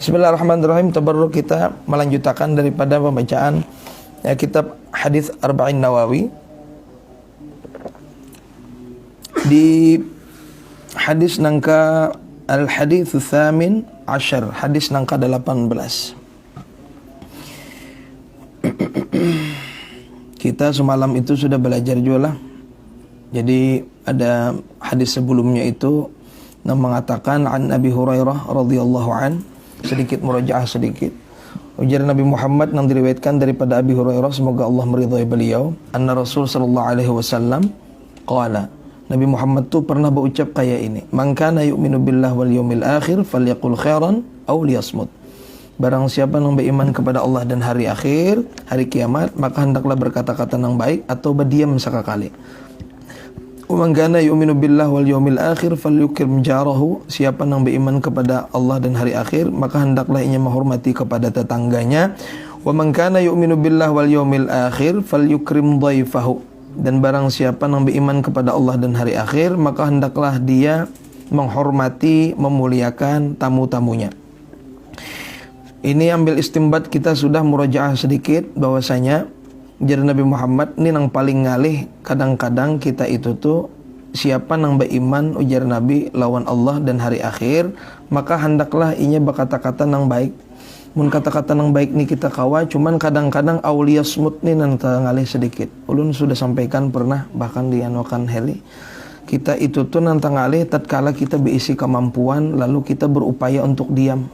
Bismillahirrahmanirrahim. Tabarruk kita melanjutkan daripada pembacaan kitab Hadis Arba'in Nawawi. Di hadis nangka al-hadits tsamin asyar, hadis nangka 18. Kita semalam itu sudah belajar juga lah. Jadi ada hadis sebelumnya itu yang mengatakan an Abi Hurairah radhiyallahu an, sedikit murajaah sedikit. Ujar Nabi Muhammad yang diriwayatkan daripada Abi Hurairah, semoga Allah meridhai beliau, anna Rasul sallallahu alaihi wasallam qala, Nabi Muhammad tu pernah berucap kayak ini, man kana yu'minu billah wal yawmil akhir falyaqul khairan aw liyasmut. Barang siapa yang beriman kepada Allah dan hari akhir, hari kiamat, maka hendaklah berkata-kata yang baik atau berdiam sekali. Man kana yu'minu billah wal yawmil akhir falyukrim jarahu. Siapa yang beriman kepada Allah dan hari akhir, maka hendaklah ia menghormati kepada tetangganya. Wa man kana yu'minu billah wal yawmil akhir falyukrim dhaifahu. Dan barang siapa yang beriman kepada Allah dan hari akhir, maka hendaklah dia menghormati, memuliakan tamu-tamunya. Ini ambil istimbat, kita sudah murajaah sedikit bahwasanya jadi Nabi Muhammad ini yang paling ngalih. Kadang-kadang kita itu tuh siapa yang beriman, ujar Nabi, lawan Allah dan hari akhir, maka hendaklah inya berkata-kata yang baik. Mun kata-kata yang baik ni kita kawa, cuman kadang-kadang aulia smut ni nang ngalih sedikit. Ulun sudah sampaikan pernah bahkan di anokan heli. Kita itu tuh nang ngalih tatkala kita berisi kemampuan lalu kita berupaya untuk diam.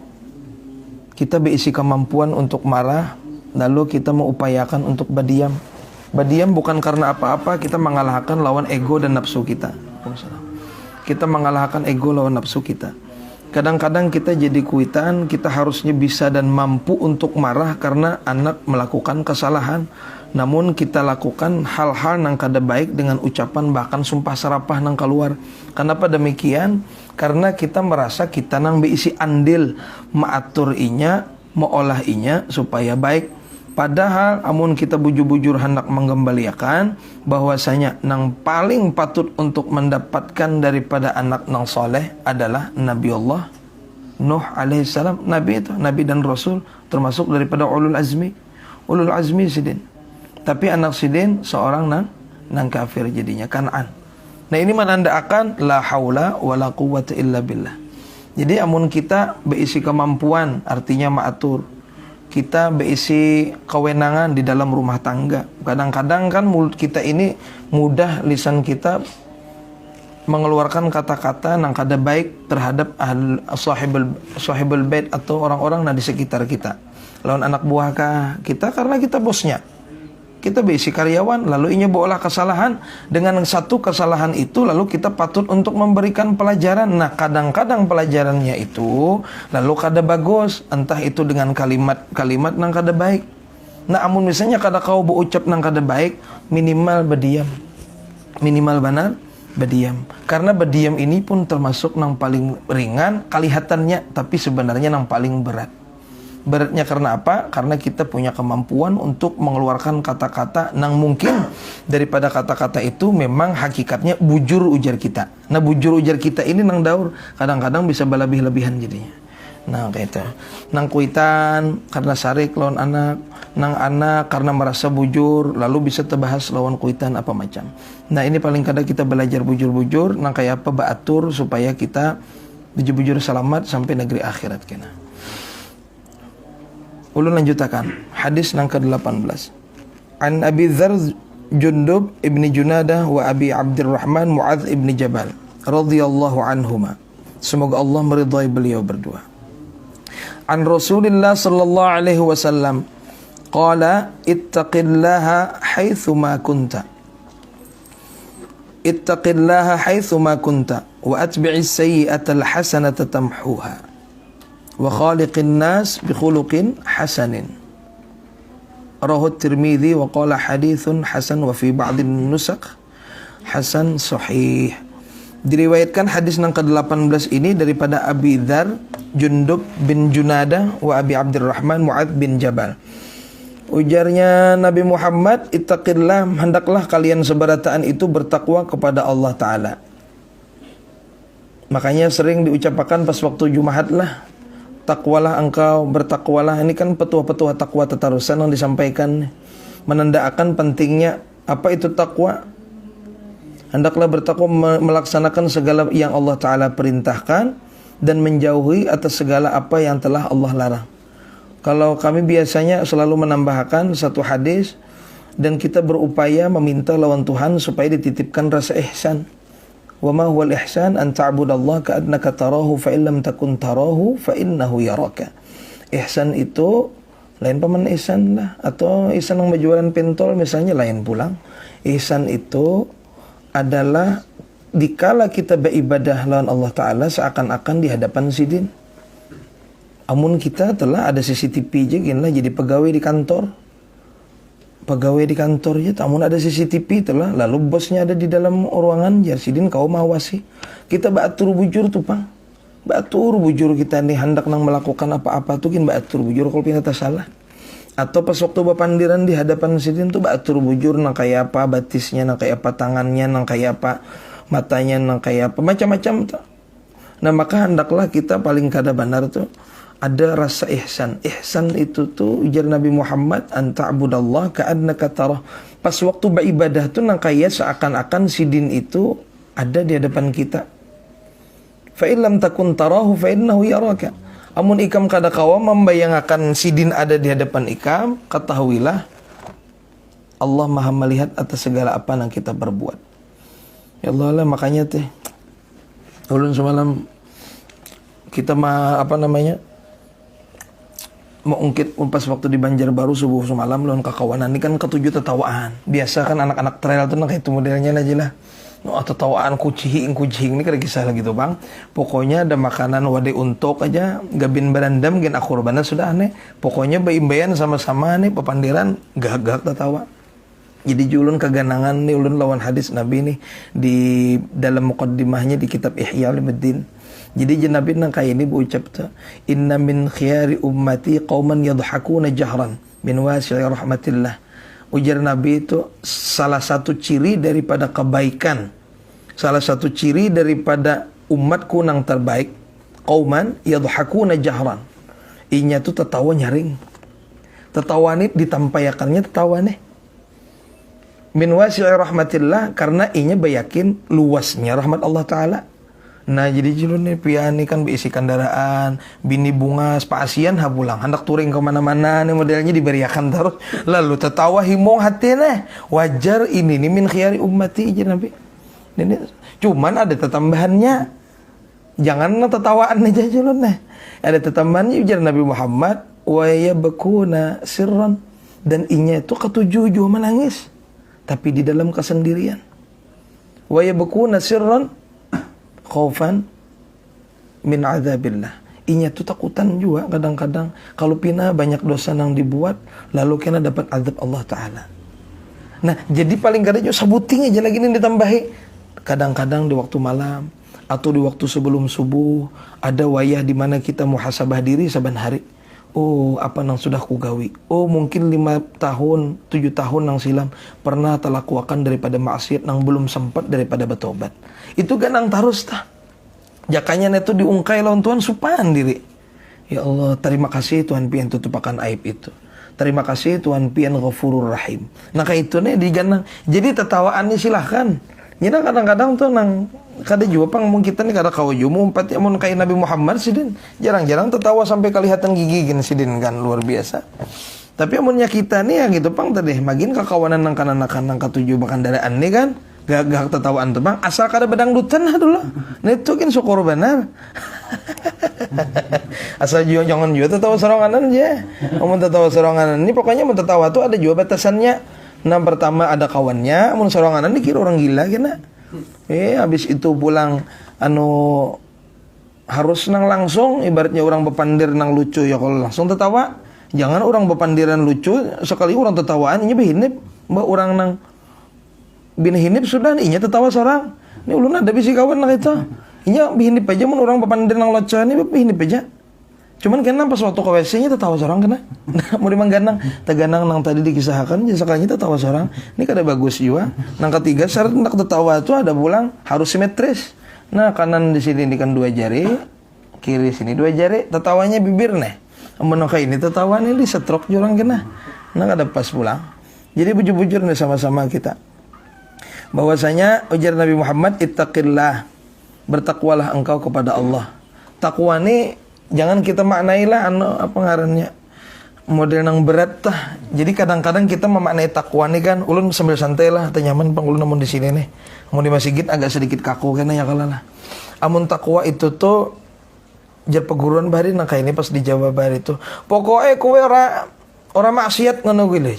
Kita berisi kemampuan untuk marah, lalu kita mengupayakan untuk berdiam. Berdiam bukan karena apa-apa, kita mengalahkan lawan ego dan nafsu kita. Kita mengalahkan ego lawan nafsu kita. Kadang-kadang kita jadi kuitan, kita harusnya bisa dan mampu untuk marah karena anak melakukan kesalahan. Namun kita lakukan hal-hal yang kada baik dengan ucapan bahkan sumpah serapah nang keluar. Kenapa demikian? Karena kita merasa kita nang beisi andil maatur inya, meolah inya supaya baik. Padahal amun kita bujur-bujur hendak menggembaliakan bahwasanya nang paling patut untuk mendapatkan daripada anak nang soleh adalah Nabi Allah Nuh alaihissalam. Nabi itu, Nabi dan Rasul, termasuk daripada ulul azmi sidin. Tapi anak sidin seorang nang kafir jadinya, Kan'an. Nah ini menandakan la haula wala quwwata illa billah. Jadi amun kita berisi kemampuan, artinya maatur, kita berisi kewenangan di dalam rumah tangga. Kadang-kadang kan mulut kita ini mudah, lisan kita mengeluarkan kata-kata yang kada baik terhadap sahibul bait atau orang-orang di sekitar kita. Lawan anak buah kita karena kita bosnya. Kita berisi karyawan, lalu inya bawalah kesalahan. Dengan satu kesalahan itu, lalu kita patut untuk memberikan pelajaran. Nah, kadang-kadang pelajarannya itu lalu kada bagus, entah itu dengan kalimat-kalimat nang kada baik. Nah, amun misalnya kada kau berucap nang kada baik, minimal berdiam. Minimal benar berdiam. Karena berdiam ini pun termasuk nang paling ringan kelihatannya, tapi sebenarnya nang paling berat. Beratnya karena apa? Karena kita punya kemampuan untuk mengeluarkan kata-kata yang mungkin daripada kata-kata itu memang hakikatnya bujur ujar kita. Nah bujur ujar kita ini nang daur kadang-kadang bisa berlebih-lebihan jadinya. Nah kayak itu. Nang kuitan karena sarik lawan anak, nang anak karena merasa bujur lalu bisa terbahas lawan kuitan apa macam. Nah ini paling kadang kita belajar bujur-bujur nang kayak apa baatur supaya kita bujur-bujur selamat sampai negeri akhirat kena. Ulun lanjutakan hadis nang ke-18. An Abi Dzar Jundub ibni Junadah wa Abi Abdurrahman Muadz ibni Jabal radhiyallahu anhuma. Semoga Allah meridhai beliau berdua. An Rasulillah sallallahu alaihi wasallam qala ittaqillaha haitsu ma kunta. Ittaqillaha haitsu ma kunta wa atbi'is sayyi'ata al-hasanata tamhuha. Wa khaliqin nas bi khuluqin hasanin. Rawahu Tirmidzi wa qala haditsun hasan wa fi ba'd an-nusakh hasan sahih. Diriwayatkan hadis nang ke-18 ini daripada Abi Dzar Jundub bin Junadah wa Abi Abdurrahman Muadz bin Jabal. Ujarnya Nabi Muhammad, ittaqillah, hendaklah kalian sebarataan itu bertakwa kepada Allah Ta'ala. Makanya sering diucapkan pas waktu Jumat lah, takwalah engkau, bertakwalah. Ini kan petua-petua takwa tatarusan yang disampaikan, menandakan pentingnya apa itu takwa. Hendaklah bertakwa, melaksanakan segala yang Allah Ta'ala perintahkan dan menjauhi atas segala apa yang telah Allah larang. Kalau kami biasanya selalu menambahkan satu hadis, dan kita berupaya meminta lawan Tuhan supaya dititipkan rasa ihsan. Wa ma huwal ihsan an ta'budallaha ka'annaka tarahu fa in lam takun tarahu fa innahu yaraka. Ihsan itu lain paman ihsan lah, atau ihsan yang berjualan pentol misalnya lain pulang. Ihsan itu adalah dikala kita beribadah lawan Allah Ta'ala seakan-akan di hadapan sidin. Amun kita telah ada CCTV je lah, jadi pegawai di kantor. Pegawai di kantor je, amun ada CCTV telah, lalu bosnya ada di dalam ruangan, ya sidin kau mawasi. Kita baatur bujur tu pang. Baatur bujur kita ni hendak nang melakukan apa-apa tu kin baatur bujur kalau pinata salah. Atau pas waktu bapandiran di hadapan sidin tu baatur bujur nang kayak apa batisnya, nang kayak apa tangannya, nang kayak apa matanya, nang kayak apa macam-macam tu. Nah maka hendaklah kita paling kada benar tu ada rasa ihsan. Ihsan itu tuh ujar Nabi Muhammad, anta'budallah ka'annaka tarah. Pas waktu beribadah tuh nang kaya seakan-akan sidin itu ada di hadapan kita. Fa in lam takun tarahu fa innahu yaraka. Amun ikam kada kawa membayangkan sidin ada di hadapan ikam, ketahuilah Allah Maha melihat atas segala apa yang kita berbuat. Ya Allah lah, makanya teh ulun semalam kita mau ungkit pas waktu di Banjarbaru subuh semalam lawan kakawanan ini kan ketujuh tetawaan. Biasa kan anak-anak trail tuh kayak itu modelnya aja lah. No, tetawaan kucing ini kada kisah lagi tuh bang. Pokoknya ada makanan wadah untuk aja gabin berandam gen akurbana sudah aneh. Pokoknya bayi-bayan sama-sama nih pepandiran gagak tetawa. Jadi julun keganangan nih ulun lawan hadis Nabi nih di dalam muqaddimahnya di kitab Ihya Ulumuddin. Jadi Nabi nang kayak ini berucap tu, inna min khiyari ummati qauman yadhakuna jahran min wasi'i rahmatillah. Ujar Nabi itu salah satu ciri daripada kebaikan, salah satu ciri daripada umatku nang terbaik, qauman yadhakuna jahran. Inya tu tertawa nyaring. Tertawa ni ditampayakannya tertawa nih. Min wasi'i rahmatillah, karena inya bayakin luasnya rahmat Allah Ta'ala. Nah jadi julun nih pian nih kan berisi kendaraan, bini bunga, spasian habulang, hendak touring kemana-mana nih modelnya diberiakan terus. Lalu tertawa himong hati nih, wajar ini nih min khiyari ummati aja Nabi. Ini cuman ada tetambahannya, jangan tertawaan aja julun nih. Ada tetambahannya ujar Nabi Muhammad, wa yabkuna sirran, dan inya itu ketujuh juga menangis, tapi di dalam kesendirian. Wa yabkuna sirran khaufan min azabillah. Inya tuh takutan juga kadang-kadang kalau pina banyak dosa yang dibuat lalu kena dapat azab Allah Ta'ala. Nah jadi paling kada juga sabuting aja lagi nih ditambahi. Kadang-kadang di waktu malam atau di waktu sebelum subuh ada wayah di mana kita muhasabah diri saban hari. Oh apa nang sudah kugawi. Oh mungkin 5 tahun 7 tahun nang silam pernah terlakukan daripada maksiat nang belum sempat daripada bertobat. Itu ganang tarus tah. Jakanya netu diungkai lawan Tuhan supan diri. Ya Allah, terima kasih Tuhan pian tutupakan aib itu. Terima kasih Tuhan pian Ghafurur Rahim. Nah kayak itu nih diganang. Jadi tetawaannya silahkan. Nyina kadang-kadang tuh nang kada juga pang mung kita nih kada kau juga umpat mun kayak Nabi Muhammad sidin. Jarang-jarang tertawa sampai kelihatan gigi gini sidin kan luar biasa. Tapi amunnya kita nih ya gitu pang tadi magin kakawanan nang kanan-kanan nang ketujuh bakandaraan nih kan. Gagak tertawaan tuh bang, asal kada bedangdutan lah dulu. Nah itu kan syukur benar. Asal jangan juga tertawa seronganan aja. Mau tertawa seronganan ini pokoknya mau tertawa tuh ada juga batasannya. Nah pertama ada kawannya, mau seronganan dikira orang gila kena. Habis itu pulang harus nang langsung, ibaratnya orang bepandir nang lucu ya kalau langsung tertawa. Jangan orang bepandiran lucu sekali orang tertawaan ini behinip, mbak orang nang binihinip sudah nih, inya tertawa seorang. Ini ulun ada bisi kawan lah itu. Inya bihinip aja, mun orang papandir nang loca ini bihinip aja. Cuman kena pas waktu ke WC-nya tertawa seorang kena. Nah, mau dimangganang, teganang nang tadi dikisahkan, sekalinya tertawa seorang. Ini kada bagus juga. Nang ketiga syarat hendak tertawa itu ada pulang harus simetris. Nah, kanan di sini kan 2 jari, kiri sini 2 jari, tertawanya bibir nih. Amun kayak ini tertawanya di setrok jurang kena. Nah ada pas pulang. Jadi bujur-bujur nih sama-sama kita. Bahwasanya ujar Nabi Muhammad, ittaqillah, bertakwalah engkau kepada Allah. Takwa ini jangan kita maknailah apa ngarannya model yang berat tah. Jadi kadang-kadang kita memaknai takwa ini kan ulun sambil santai lah, teu nyaman pang ulun namun di sini nih. Mun di masjid agak sedikit kaku kena ya kalah. Amun takwa itu tuh jar peguruan bari nah kayak ini pas di Jawa bari itu. Pokoknya kowe ora maksiat ngono kuwi lho.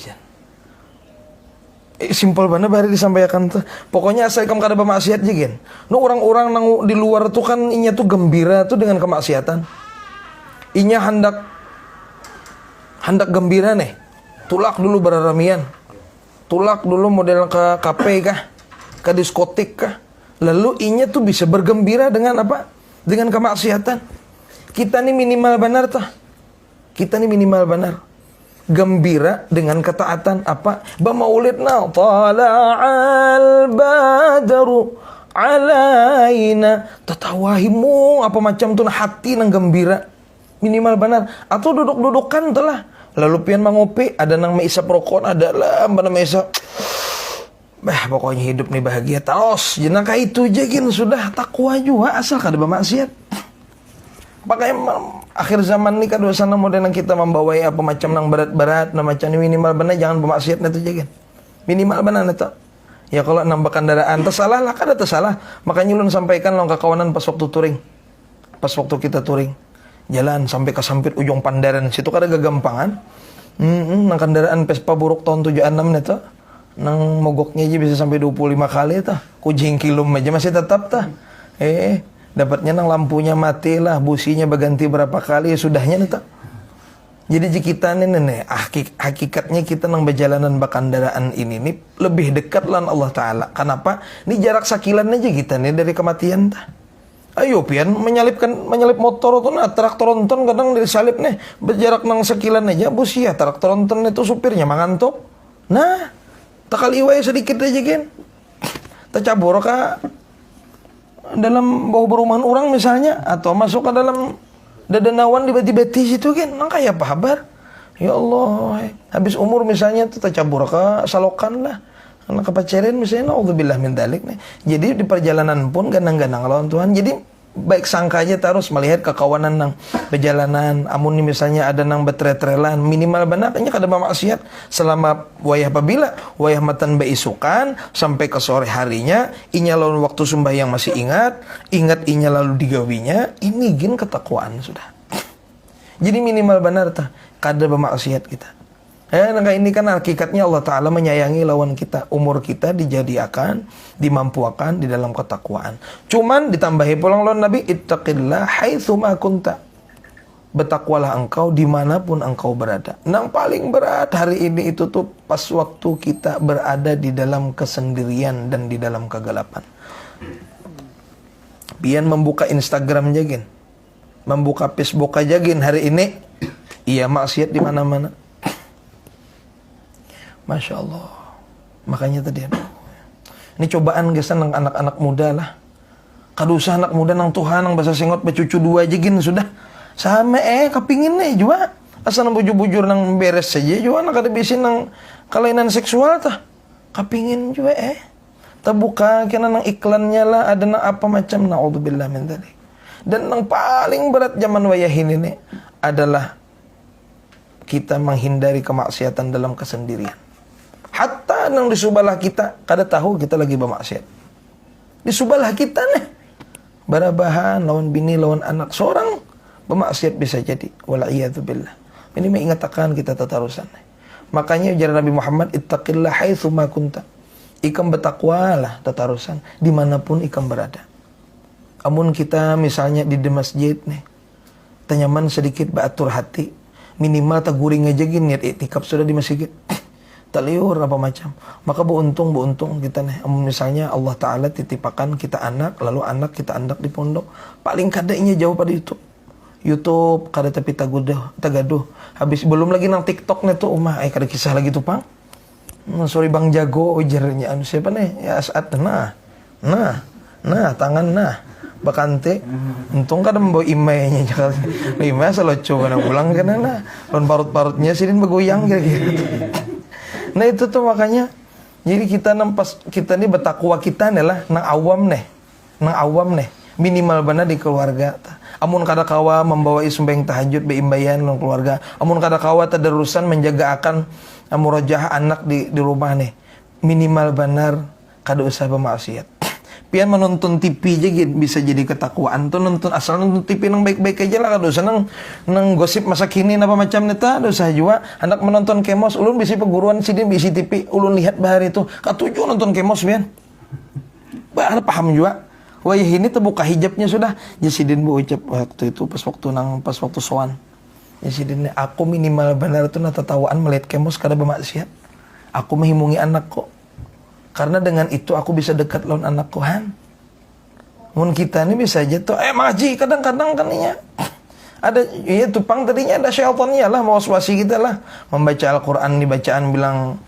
Simpel banget bari disampaikan tuh. Pokoknya asal kamu kada bermaksiat jigen. Nu orang-orang nang di luar tuh kan inya tuh gembira tuh dengan kemaksiatan. Inya hendak gembira nih. Tulak dulu beraramian. Tulak dulu model ke kafe kah? Ke diskotik kah? Lalu inya tuh bisa bergembira dengan apa? Dengan kemaksiatan. Kita nih minimal benar tuh. Kita nih minimal benar. Gembira dengan ketaatan apa? Bamaulidna tala'al badaru alaina. Tatawahimu apa macam tuh hati nang gembira. Minimal benar. Atau duduk-dudukan telah. Lalu pian mangopi, ada nang maisap rokok, ada lah mana maisap. Pokoknya hidup nih bahagia taos. Jenaka itu aja gin sudah takwa juga asal kada bermaksiat. Pakai akhir zaman nih kadua sana model yang kita membawai apa macam nang berat-berat, nah macam ini minimal benar jangan bermaksiat itu aja gin. Minimal benar itu. Ya kalau nambah kendaraan tersalah lah kada tersalah. Makanya ulun sampaikan long kawanan pas waktu touring. Pas waktu kita touring. Jalan sampai ke sampit ujung Pandaran situ kada gagampangan. Nang kendaraan Vespa buruk tahun 76 itu. Nang mogoknya aja bisa sampai 25 kali tah. Kujing kilum aja masih tetap tah. Dapatnya nang lampunya mati lah, businya berganti berapa kali sudahnya nih tah. Jadi kita nih hakikatnya kita nang berjalanan berkendaraan ini nih lebih dekat lan Allah Taala. Kenapa? Ini jarak sakilan aja kita nih dari kematian tah. Ayo pian menyalip motor tuh nah traktor nonton kadang disalip nih berjarak nang sekilan aja busia traktor nonton itu supirnya mangantuk. Nah, takal iway sedikit aja kan. Tercabur ka dalam bau perumahan orang misalnya atau masuk ke dalam dadanawan di beti-beti situ kan nang kayak apa kabar? Ya Allah, habis umur misalnya tuh tercabur ka salokan lah. Anak kepacaran misalnya, naudzubillah min dzalik nih. Jadi di perjalanan pun ganang-ganang lawan Tuhan. Jadi baik sangka aja terus melihat kekawanan nang perjalanan. Amun nih misalnya ada nang betre-trelan minimal benar nya kada maksiat selama wayah apabila wayah matan beisukan sampai ke sore harinya inya lawan waktu sembahyang masih ingat inya lalu digawinya ini gin ketakwaan sudah. Jadi minimal benar tah kada bermaksiat kita. Nah ini kan hakikatnya Allah Ta'ala menyayangi lawan kita. Umur kita dijadiakan, dimampuakan di dalam ketakwaan. Cuman ditambahi pulang lawan Nabi, ittaqillah haitsuma kunta. Bertakwalah engkau dimanapun engkau berada. Yang paling berat hari ini itu tuh pas waktu kita berada di dalam kesendirian dan di dalam kegelapan. Pian membuka Instagram jagin, membuka Facebook aja gin hari ini. Iya maksiat di mana-mana. Masya Allah. Makanya tadi ini cobaan gesan nang anak-anak muda lah. Kadusah anak muda nang Tuhan nang bahasa sengot becucu 2 aja gin sudah. Sama kepingin juga. Asal nang bujur-bujur nang beres saja juga nak ada bisin nang kelainan seksual tah. Kepingin juga terbuka kena nang iklannya lah ada nang apa macam naudzubillah min dzalik. Dan nang paling berat zaman wayah ini nih adalah kita menghindari kemaksiatan dalam kesendirian. Hatta nang di subalah kita kada tahu kita lagi bermaksiat. Di subalah kita nih barabahan lawan bini lawan anak seorang bermaksiat bisa jadi wala'iyadzubillah. Ini mengingatkan kita tatarusan. Makanya ujar Nabi Muhammad ittaqillah haitsuma kunta. Ikam bertakwalah tatarusan dimanapun ikam berada. Amun kita misalnya di masjid nih tanyaman sedikit baatur hati minimal taguring aja gini niat iktikaf sudah di masjid. Taliur apa macam. Maka beruntung kita nih. Misalnya Allah Ta'ala titipakan kita anak, lalu anak kita anak di pondok. Paling kadainya jauh pada YouTube kada tapi tagaduh. Habis belum lagi nang TikTok nih tuh kada kisah lagi tuh pang. Sorry Bang Jago ujarnya siapa nih? Ya As'ad nah tangan nah. bakante. Untung kada membawa imainya jakal. Imai selalu coba pulang karena lon parut-parutnya sidin bergoyang kira-kira. Nah itu tuh makanya jadi kita nampas kita nih bertakwa kita adalah nang awam neh minimal benar di keluarga. Amun kada kawa membawa sumbeng tahajud beimbayan nang keluarga. Amun kada kawa tadarusan menjaga akan murajah anak di rumah nih. Minimal benar kada usah bermaksiat. Pian menonton TV aja gitu, bisa jadi ketakwaan tuh nonton asal nonton TV nang baik-baik aja lah, kada usah nang gosip masa kini apa macam neta, kada usah juga anak menonton kemos ulun bisi perguruan sidin bisi TV ulun lihat bahari itu katuju nonton kemos pian. Bah paham juga. Wah ya ini terbuka hijabnya sudah. Jasidin bu ucap waktu itu pas waktu soan. Jasidin aku minimal benar tuh natatawaan melihat kemos kada bermaksiat. Aku menghimungi anakku. Karena dengan itu aku bisa dekat lawan anakku han. Mun kita ini bisa aja tuh maji kadang-kadang kan iya. Ada ya tupang tadinya ada syaitannya lah mau waswasi kita lah. Membaca Al-Qur'an di bacaan bilang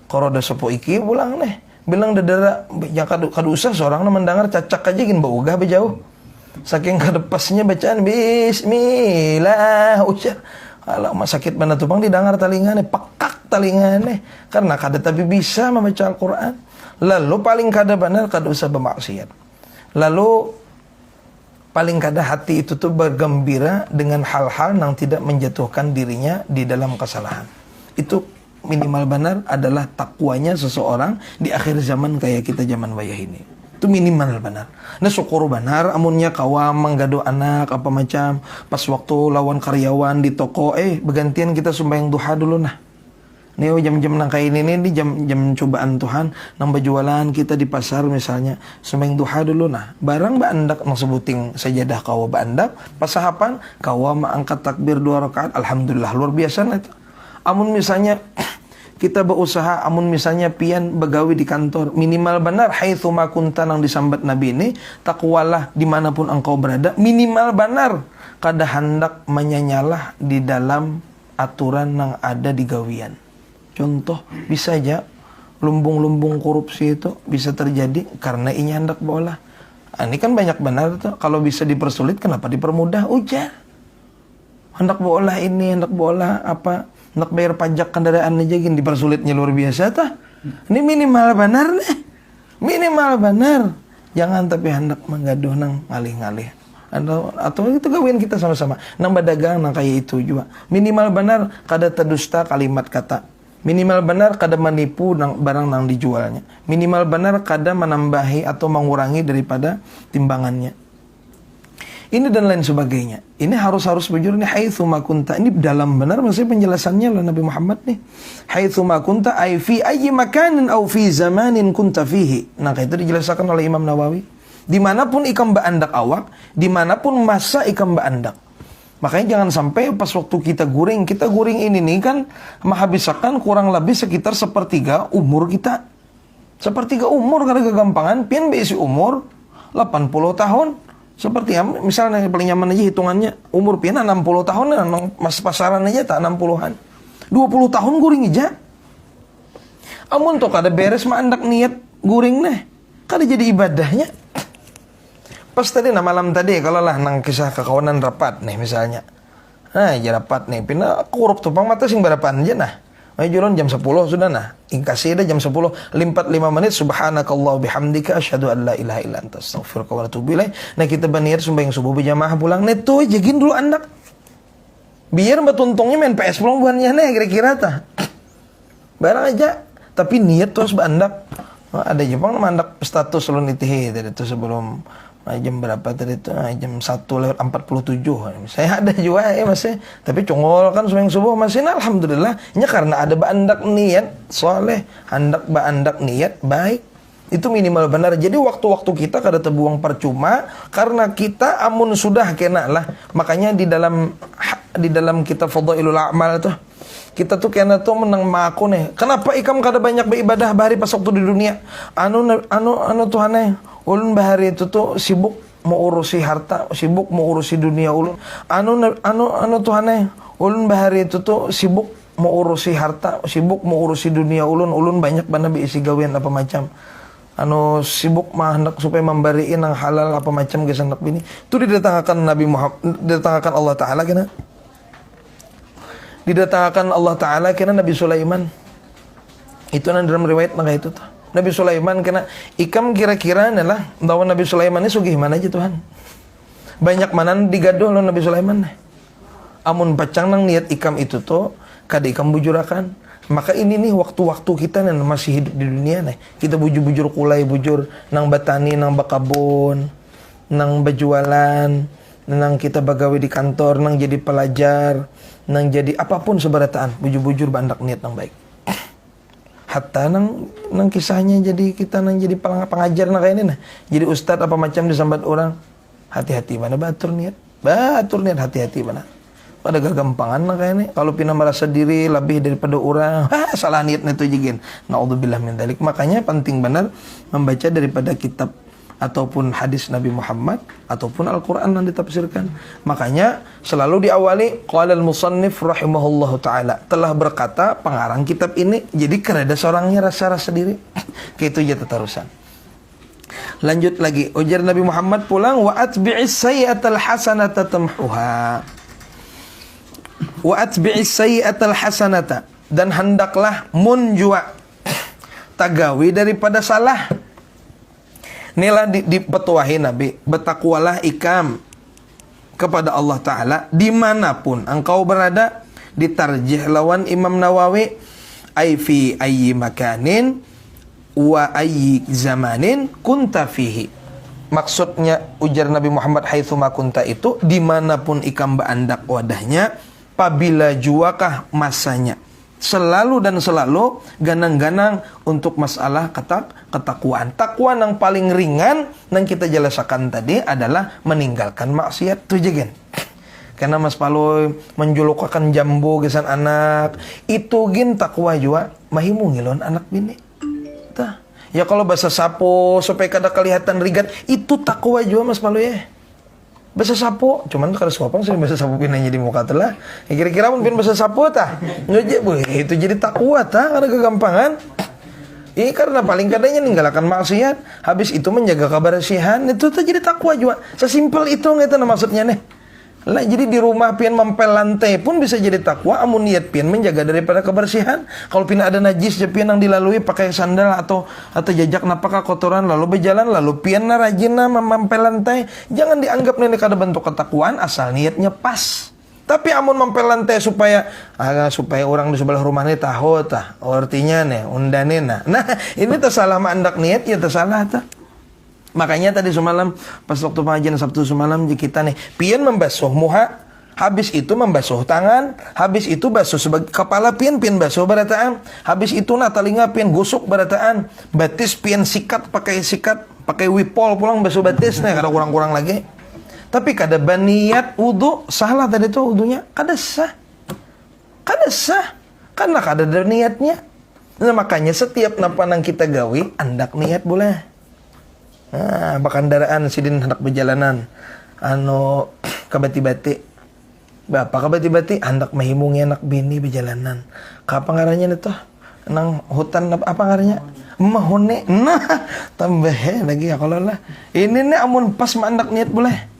qoroda sopo iki pulang nih. Bilang dadara yang kadu usah seorang mendengar cacak aja gin baugah bejauh. Saking kadepasnya bacaan bismillah ucap. Kalau sakit mana tupang didengar talingane pekak talingane karena kada tapi bisa membaca Al-Qur'an. Lalu paling kada benar kada usah bermaksiat. Lalu paling kada hati itu tuh bergembira dengan hal-hal yang tidak menjatuhkan dirinya di dalam kesalahan. Itu minimal benar adalah takwanya seseorang di akhir zaman kayak kita zaman wayah ini. Itu minimal benar. Nah syukur benar amunnya kawa menggado anak apa macam pas waktu lawan karyawan di toko bergantian kita sembahyang duha dulu nah. Nih jam-jam nang kayak ini nih jam cobaan Tuhan nang berjualan kita di pasar misalnya sembahyang duha dulu nah. Barang baandak nang sebuting sajadah kawa baandak pasahapan kawa maangkat takbir 2 rakaat alhamdulillah luar biasa nah itu. Amun misalnya kita berusaha amun misalnya pian begawi di kantor minimal benar haitsu ma kunta nang disambat Nabi ini takwalah dimanapun engkau berada minimal benar kada hendak menyanyalah di dalam aturan nang ada di gawian. Contoh bisa aja lumbung-lumbung korupsi itu bisa terjadi karena ini hendak bola. Ini kan banyak benar tuh kalau bisa dipersulit kenapa dipermudah ujar. Hendak bola ini hendak bola apa hendak bayar pajak kendaraan aja gini dipersulitnya luar biasa tah. Ini minimal benar nih. Minimal benar. Jangan tapi hendak menggaduh nang ngalih-ngalih. Atau itu gawian kita sama-sama. Nang badagang nang kayak itu juga. Minimal benar kada terdusta kalimat kata. Minimal benar kada menipu barang nang dijualnya. Minimal benar kada menambahi atau mengurangi daripada timbangannya. Ini dan lain sebagainya. Ini harus bujur nih haitsu ma kunta. Ini dalam benar maksudnya penjelasannya oleh Nabi Muhammad nih. Haitsu ma kunta ay fi ayyi makanin aw fi zamanin kunta fihi. Nah, itu dijelaskan oleh Imam Nawawi. Dimanapun ikam baandak awak, dimanapun masa ikam baandak. Makanya jangan sampai pas waktu kita guring ini nih kan menghabiskan kurang lebih sekitar sepertiga umur kita. Sepertiga umur karena kegampangan pian besi umur 80 tahun. Seperti misalnya paling nyaman aja hitungannya umur pian 60 tahun mas pasaran aja tak 60-an. 20 tahun guring aja. Amun to kada beres mah andak niat guring nih. Kada jadi ibadahnya. Pas tadi malam tadi kalau lah nang kisah kekawanan rapat nih misalnya. Nah, aja rapat nih pina korup tupang mata sing barapan aja nah. Ay juron jam 10 sudah nah. Ingkasih dah jam 10 limpat 5 menit subhanakallah bihamdika asyhadu an la ilaha illa anta astaghfiruka wa atubu ilaik. Nah kita berniat sembahyang subuh berjamaah pulang neto jagin dulu anak. Biar betuntungnya main PS pulang buannya nih kira-kira tah. Barang aja tapi niat terus bandak. Ada Jepang mandak status ulun itihi tadi itu sebelum jam berapa tadi itu jam 1:47 saya ada juga masih tapi congol kan sembahyang subuh masih nah, alhamdulillah nya karena ada baandak niat soleh hendak baandak niat baik itu minimal benar jadi waktu-waktu kita kada terbuang percuma karena kita amun sudah kena lah makanya di dalam kitab Fadhailul A'mal tuh kita tuh kena tuh menang maku nih kenapa ikam kada banyak beribadah bahari pas waktu di dunia anu Tuhane ulun bahari itu tuh sibuk mau urusi harta, sibuk mau urusi dunia ulun. Anu Tuhane, ulun bahari itu tuh sibuk mau urusi harta, sibuk mau urusi dunia ulun banyak bana beisi gawean apa macam. sibuk mah hendak supaya memberiin yang halal apa macam ke anak bini. Itu didatangkan Nabi Muhammad, didatangkan Allah Taala kena. Didatangkan Allah Taala kena Nabi Sulaiman. Itu nan dalam riwayat maka itu tuh. Nabi Sulaiman kena ikam kira-kira adalah bahwa Nabi Sulaiman ini sugih mana aja Tuhan. Banyak mana digaduh lo Nabi Sulaiman. Amun pacang nang niat ikam itu tuh kada ikam bujurakan. Maka ini nih waktu-waktu kita yang masih hidup di dunia nih. Kita bujur-bujur kulai, bujur nang batani, nang bakabon, nang berjualan, nang kita bagawe di kantor, nang jadi pelajar, nang jadi apapun seberataan, bujur-bujur bandak niat nang baik. Hatta nang kisahnya jadi kita nang jadi pengajar nang kayak ini nah. Jadi ustadz apa macam disambat orang, hati-hati mana batur niat hati-hati mana. Pada gagampangan lah kayaknya. Kalau pina merasa diri lebih daripada orang, salah niatnya itu jigin. Naudzubillah min dzalik. Makanya penting benar membaca daripada kitab ataupun hadis Nabi Muhammad ataupun Al-Qur'an yang ditafsirkan. Makanya selalu diawali qala al-musannif rahimahullahu taala, telah berkata pengarang kitab ini. Jadi kerada seorangnya rasa-rasa diri. Kayak itu aja terusan. Lanjut lagi. Ujar Nabi Muhammad pulang wa atbi'is sayyi'atal hasanata tamhuha. Wa atbi'is sayyi'atal hasanata, dan hendaklah mun jua tagawi daripada salah. Inilah dipetuahi Nabi, bertakwalah ikam kepada Allah Ta'ala dimanapun engkau berada. Ditarjih lawan Imam Nawawi, ay fi ayyi makanin wa ayyi zamanin kunta fihi. Maksudnya ujar Nabi Muhammad haitsuma kunta itu dimanapun ikam berandak wadahnya, apabila juakah masanya. Selalu dan selalu ganang-ganang untuk masalah ketakwaan. Takwa yang paling ringan yang kita jelaskan tadi adalah meninggalkan maksiat. Itu jagan. Karena Mas Paloy menjulukakan jambu gesan anak, itu gin takwa juga mahimu ngilon anak bini. Tah. Ya kalau bahasa sapo supaya kada kelihatan rigat, itu takwa juga Mas Paloy ya. Bahasa sapo, cuman kalau suapan sih bahasa sapo pinanya di muka telah. Ya kira-kira pun bahasa sapo tah. Itu jadi takwa tah karena kegampangan. Ini karena paling kadangnya ninggalkan maksiat, habis itu menjaga kebersihan, itu tuh jadi takwa juga. Sesimpel itu nggak itu maksudnya nih. Lah jadi di rumah pian mempel lantai pun bisa jadi takwa, amun niat pian menjaga daripada kebersihan. Kalau pian ada najis je pian yang dilalui pakai sandal atau jajak napakah kotoran lalu berjalan lalu pian rajin mempel lantai, jangan dianggap ini kada bentuk ketakwaan asal niatnya pas. Tapi amun mempel lantai supaya orang di sebelah rumah ini tahu tah artinya nih undanin nah ini tersalah mandak niat ya tersalah tah. Makanya tadi semalam pas waktu pengajian Sabtu semalam kita nih pian membasuh muha, habis itu membasuh tangan, habis itu basuh sebagai kepala pian basuh barataan, habis itu talinga pian gosok barataan, batis pian sikat pakai wipol pulang basuh batis nih kada kurang-kurang lagi. Tapi kada baniat wudu salah tadi tuh wudunya kada sah karena kada ada niatnya. Nah, makanya setiap napa nang kita gawi andak niat boleh. Nah, bakandaraan sidin hendak berjalanan kabati-bati. Bapak kabati-bati hendak mahimungi anak bini berjalanan. Kapan ngarannya itu? Nang hutan apa ngarannya? Mahone. Nah, tambah lagi ya kalau lah. Ini nih amun pas mandak niat boleh.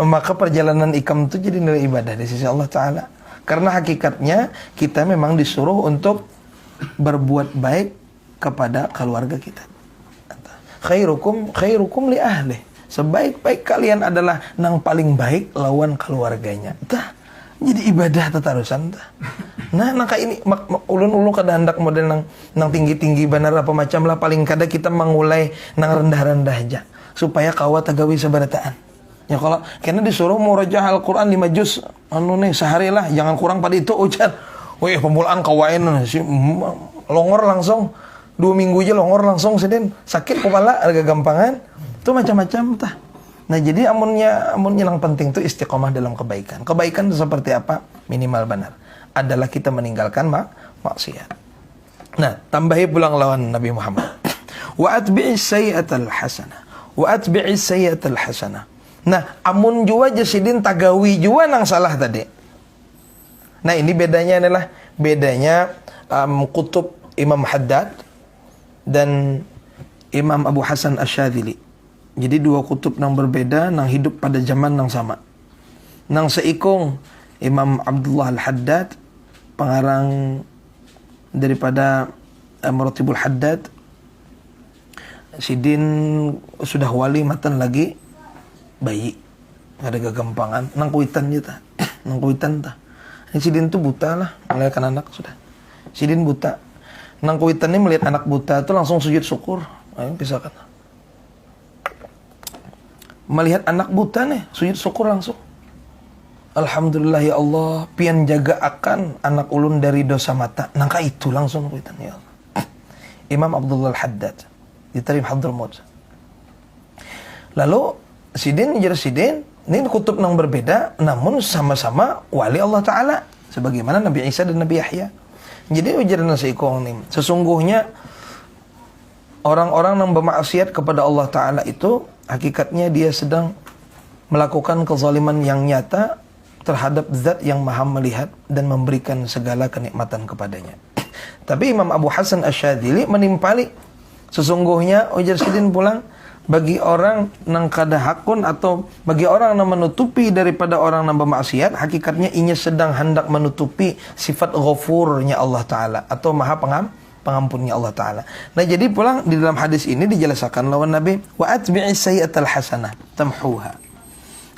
Maka perjalanan ikam itu jadi nilai ibadah di sisi Allah Ta'ala. Karena hakikatnya kita memang disuruh untuk berbuat baik kepada keluarga kita. Khairukum li ahli. Sebaik-baik kalian adalah nang paling baik lawan keluarganya. Tah. Jadi ibadah tatarusan tah. Nah, nangka ini ulun-ulun kada hendak model nang tinggi-tinggi benar apa macam lah, paling kada kita mengulai nang rendah-rendah aja supaya kawa tagawi sabarataan. Ya kalau karena disuruh murajah Al-Qur'an 5 juz sehari lah, jangan kurang pada itu ujar. Wih, pemulaan kawain si longor langsung 2 minggu aja longor langsung sedin sakit kepala agak gampangan itu macam-macam tah. Nah jadi amunnya yang penting itu istiqomah dalam kebaikan. Kebaikan itu seperti apa? Minimal benar adalah kita meninggalkan maksiat. Nah tambahi pulang lawan Nabi Muhammad. Wa atbi'is sayyi'atal hasanah. Wa atbi'is sayyi'atal hasanah. Nah amun jua jasidin tagawi jua nang salah tadi. Nah ini bedanya adalah bedanya kutub Imam Haddad dan Imam Abu Hasan Asyadzili. Jadi dua kutub nang berbeda nang hidup pada zaman nang sama. Nang seikung Imam Abdullah Al-Haddad, pengarang daripada Maratibul Haddad. Sidin sudah wali matan lagi bayi. Ada kegampangan nang kuitan kita. Nang kuitan tah. Ini Sidin tuh buta lah, melahirkan anak sudah. Sidin buta. Nang kuitan ini melihat anak buta itu langsung sujud syukur. Ayo pisahkan. Melihat anak buta nih, sujud syukur langsung. Alhamdulillah ya Allah, pian jaga akan anak ulun dari dosa mata. Nangka itu langsung kuitan ya Allah. Imam Abdullah Al-Haddad diterima Hadramaut. Lalu Sidin jar Sidin, ini kutub yang berbeda, namun sama-sama wali Allah Ta'ala, sebagaimana Nabi Isa dan Nabi Yahya. Jadi ujaran seikong nih, sesungguhnya orang-orang yang bermaksiat kepada Allah Ta'ala itu, hakikatnya dia sedang melakukan kezaliman yang nyata terhadap zat yang maha melihat dan memberikan segala kenikmatan kepadanya. Tapi Imam Abu Hasan Asyadzili menimpali, sesungguhnya ujar Sidin pulang, bagi orang nang kada hakun atau bagi orang yang menutupi daripada orang yang bermaksiat, hakikatnya inya sedang hendak menutupi sifat ghafurnya Allah Ta'ala atau maha pengampunnya Allah Ta'ala. Nah jadi pulang di dalam hadis ini dijelaskan lawan Nabi, wa atbi'is sayyi'atal hasanah tamhuha.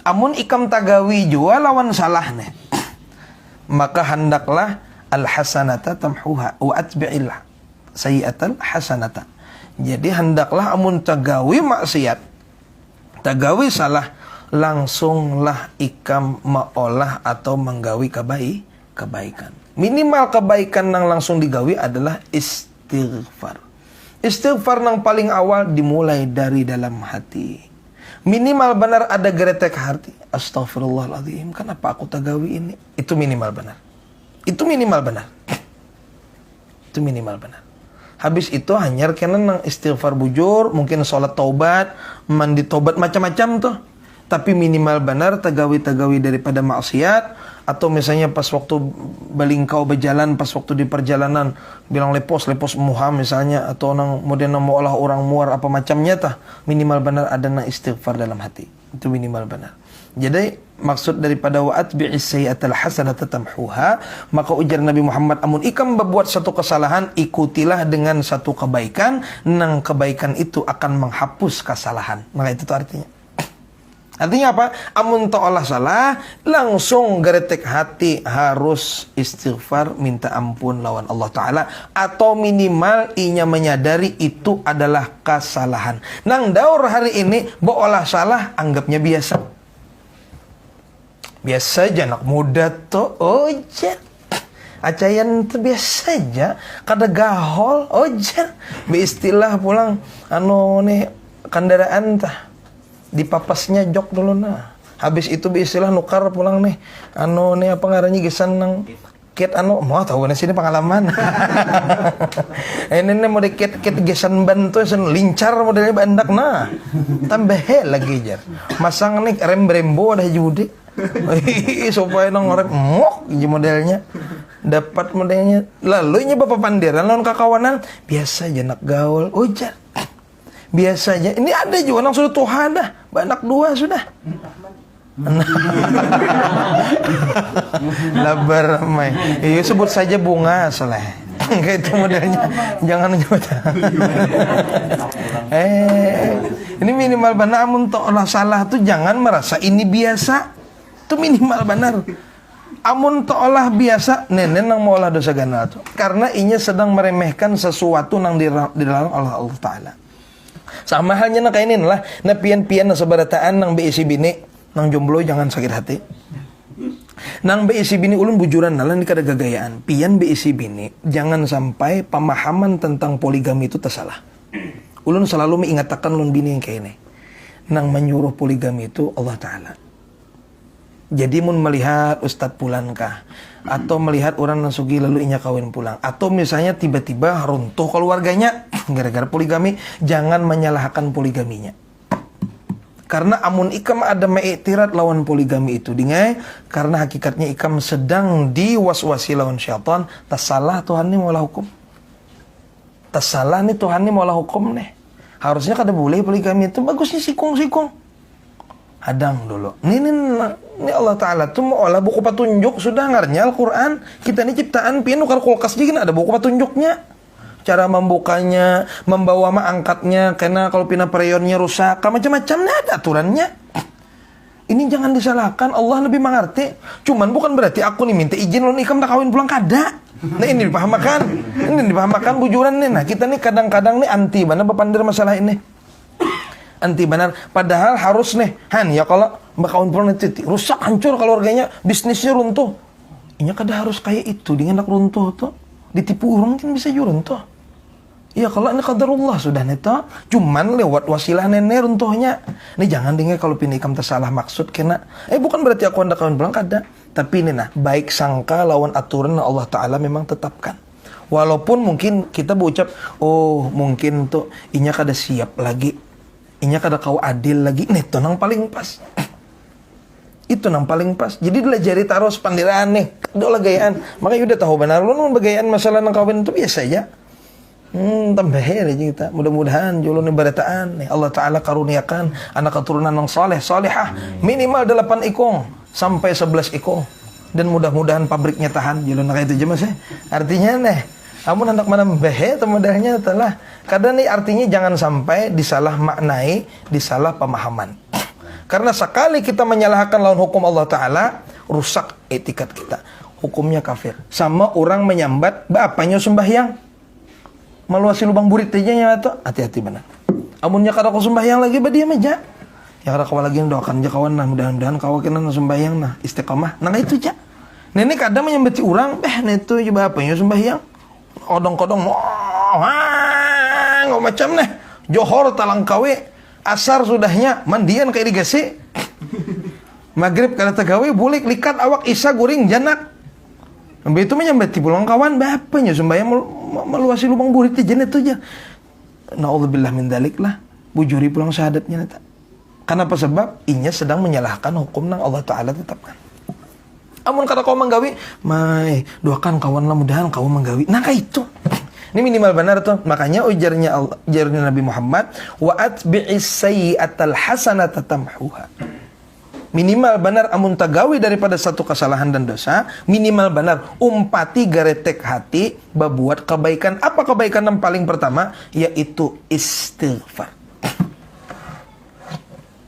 Amun ikam tagawi jua lawan salah nih, maka hendaklah al hasanata tamhuha wa atbi'il sayyi'atal hasanata. Jadi hendaklah amun tagawi maksiat, tagawi salah, langsunglah ikam maolah atau menggawi kebaikan. Minimal kebaikan yang langsung digawi adalah istighfar. Istighfar yang paling awal dimulai dari dalam hati. Minimal benar ada geretek hati. Astaghfirullahaladzim, kenapa aku tagawi ini? Itu minimal benar. Itu minimal benar. Itu minimal benar. Habis itu hanya kena nang istighfar bujur, mungkin sholat taubat, mandi taubat macam-macam tuh. Tapi minimal benar tagawi-tagawi daripada maksiat, atau misalnya pas waktu balingkau berjalan, pas waktu di perjalanan bilang lepos muha misalnya, atau nang kemudian mau olah orang muar apa macamnya tah, minimal benar ada nang istighfar dalam hati. Itu minimal benar. Jadi maksud daripada wa atbi'is sayyi'atal hasanata tamhuha, maka ujar Nabi Muhammad, amun ikam berbuat satu kesalahan, ikutilah dengan satu kebaikan, nang kebaikan itu akan menghapus kesalahan. Maka itu tuh artinya. Artinya apa? Amun ta'olah salah, langsung geretek hati harus istighfar, minta ampun lawan Allah Ta'ala, atau minimal inya menyadari itu adalah kesalahan. Nang daur hari ini beolah salah, anggapnya biasa. Biasa aja anak muda tuh, ojer. Acayan tuh biasa aja, kada gahol, ojer. Beistilah pulang, nih kendaraan tah. Dipapasnya jok dulu nah. Habis itu beistilah nukar pulang nih. Nih apa ngarannya gesan nang kit mau tahu nih sini pengalaman. Ini mau dikit gesan ban tuh lincar modelnya bandak nah. Tambah lagi jar. Masang nih rem Brembo dah judi. Supaya nang ngorek mok modelnya dapat modelnya. Lalu ini bapak pandiran lawan kakawanan biasa aja nak gaul ujar. Biasa aja. Ini ada juga nang sudah Tuhan dah. Banyak dua sudah. Labar ramai. Iya sebut saja bunga salah. Kayak itu modelnya. Jangan nyebut. Ini minimal benar amun ta'olah salah tuh jangan merasa ini biasa. Itu minimal benar. Amun ta'olah biasa, nenek nang maulah dosa ganal tuh. Karena inya sedang meremehkan sesuatu nang dilarang Allah Ta'ala. Sama halnya nang kainin lah, na pian-pian na sabarataan nang beisi bini, nang jomblo jangan sakit hati. Nang beisi bini ulun bujuran nalan di kada gagayaan. Pian beisi bini, jangan sampai pemahaman tentang poligami itu tersalah. Ulun selalu mengingatkan ulun bini yang kayak ini. Nang menyuruh poligami itu Allah Ta'ala. Jadi mun melihat ustadz pulang kah, atau melihat orang nasugi lalu inya kawin pulang, atau misalnya tiba-tiba runtuh keluarganya gara-gara poligami, jangan menyalahkan poligaminya. Karena amun ikam ada mengiktirat lawan poligami itu dingai, karena hakikatnya ikam sedang diwaswasi lawan syaitan. Tasalah Tuhan ni maulah hukum. Tasalah ni Tuhan ni maulah hukum nih. Harusnya kada boleh poligami itu, bagusnya sikung-sikung. Hadang dulu. Ini Allah Ta'ala tuh mau olah buku petunjuk, sudah ngarnya Al-Quran. Kita ini ciptaan pian nukar kulkas juga ada buku petunjuknya. Cara membukanya, membawa angkatnya, karena kalau pina perionnya rusak, macam-macam ada aturannya. Ini jangan disalahkan, Allah lebih mengerti. Cuman bukan berarti aku nih minta izin lo nikah tak kawin pulang kada. Nah ini dipahamakan bujuran nih. Nah kita nih kadang-kadang nih anti mana bepandir masalah ini. Anti benar. Padahal harus nih, ya kalau mbak kawin pulang nanti rusak, hancur keluarganya, bisnisnya runtuh. Ini kada harus kayak itu, dengan anak runtuh tuh. Ditipu orang kan bisa juga runtuh. Ya kalau ini qadarullah sudah neta, cuman lewat wasilah nenek runtuhnya. Ini jangan dengar kalau pinikam tersalah maksud kena. Bukan berarti aku hendak kawin pulang kada. Tapi ini baik sangka lawan aturan Allah Ta'ala memang tetapkan. Walaupun mungkin kita berucap, oh mungkin tuh inya kada siap lagi, inya kada kau adil lagi. Neto nang paling pas. Itu nang paling pas. Jadi dilajari taruh sepandiraan nih, doa gayaan. Makanya udah tahu benar lu nang bagayaan masalah nang kawin itu biasa aja. Tambah aja kita. Mudah-mudahan julun ibarataan nih Allah Ta'ala karuniakan anak keturunan yang salihah minimal 8 ikong sampai 11 ikong, dan mudah-mudahan pabriknya tahan julun kayak itu aja mas. Artinya nih amun anak mana behe temudahnya telah kadang nih artinya jangan sampai disalah maknai, disalah pemahaman. Karena sekali kita menyalahkan lawan hukum Allah Ta'ala, rusak etikat kita, hukumnya kafir. Sama orang menyambat bapaknya sembahyang meluasi lubang burit aja tuh, hati-hati benar. Amunnya kada kau sembahyang lagi diam aja. Ya kada kau lagi doakan aja kawan nah, mudah-mudahan kau kena sembahyang nah istiqamah. Nah itu aja. Nenek kadang menyambati orang, itu coba apanya sembahyang. Kodong-kodong nggak macam nih. Johor talang kawe, asar sudahnya mandian kayak digasi. Maghrib kada tagawe boleh likat awak isya guring janak. Sampai itu menyambati pulang kawan, bapaknya sembahyang meluasi lubang burit aja itu aja. Na'udzubillah min dzalik lah, bujuri pulang syahadatnya neta. Kenapa sebab inya sedang menyalahkan hukum nang Allah Ta'ala tetapkan. Amun kata kau menggawi, doakan kawan lah mudahan kau menggawi. Nah kayak itu. Ini minimal benar tuh. Makanya ujarnya Nabi Muhammad, wa atbi'is sayyi'atal hasanata tamhuha. Minimal benar amun tagawi daripada satu kesalahan dan dosa, minimal benar umpati garetek hati berbuat kebaikan. Apa kebaikan yang paling pertama? Yaitu istighfar.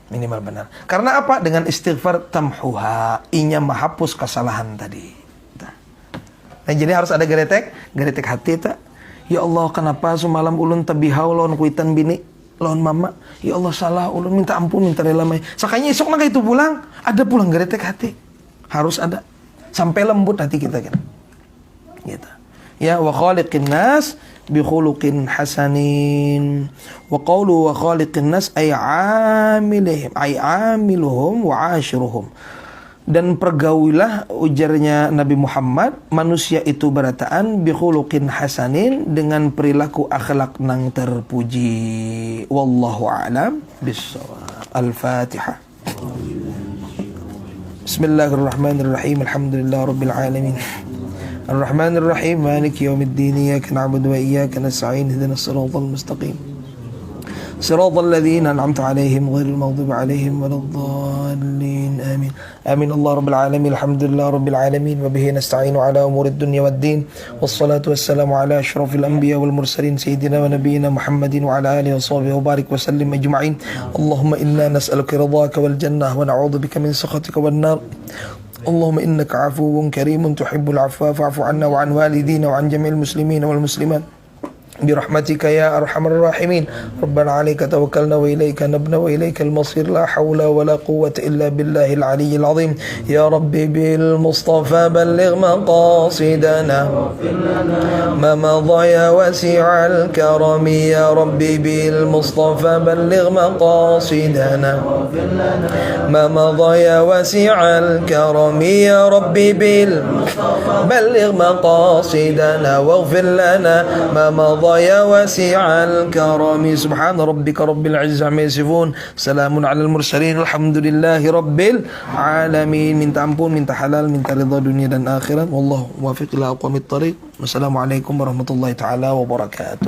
Minimal benar. Karena apa? Dengan istighfar tamhuha, inya menghapus kesalahan tadi. Nah, jadi harus ada garetek hati tak? Ya Allah, kenapa semalam ulun tabihau lawan kuitan bini? Lawan mama, ya Allah salah, ulun minta ampun, minta rela mai. Sakanya esok nak itu pulang, ada pulang geretek hati, harus ada, sampai lembut hati kita kan, gitu. Ya wa khaliqin nas bi khuluqin hasanin, wa qawlu wa khaliqin nas ay amiluhum wa ashiruhum. Dan pergaulilah ujarnya Nabi Muhammad, manusia itu berataan bi khuluqin hasanin, dengan perilaku akhlak nang terpuji. Wallahu a'lam bissawab. Al-Fatihah. Bismillahirrahmanirrahim. Alhamdulillahirabbil alamin. Ar-Rahmanir-Rahim. Maliki yaumiddin. Iyyaka na'budu wa iyyaka nasta'in. Ihdinas siratal mustaqim. صراط الذين أنعمت عليهم غير المغضوب عليهم ولا الضالين آمين. آمين. الله رب العالمين. الحمد لله رب العالمين وبه نستعين على أمور الدنيا والدين والصلاة والسلام على أشرف الأنبياء والمرسلين سيدنا ونبينا محمد وعلى آله وصحبه وبارك وسلم أجمعين. اللهم إنا نسألك رضاك والجنة ونعوذ بك من سخطك والنار. اللهم إنك عفو كريم تحب العفو فاعف عنا وعن والدينا وعن جميع المسلمين والمسلمات برحمتك يا أرحم الراحمين. ربنا عليك توكلنا وإليك نبنا وإليك المصير. لا حول ولا قوة إلا بالله العلي العظيم. يا ربي بالمصطفى بلغ مقاصدنا ما مضى يا واسع الكرم. يا ربي بالمصطفى بلغ مقاصدنا ما مضى يا واسع الكرم. يا ربي بلغ مقاصدنا واغفر لنا ما مضى يا واسع الكرم. سبحان ربك رب العزة عما يصفون. سلام على المرسلين. الحمد لله رب العالمين. Minta ampun, minta halal, minta ridha dunia dan akhirat. Wallahu muwaffiq ila aqwamit thariq. Wassalamualaikum warahmatullahi taala wabarakatuh.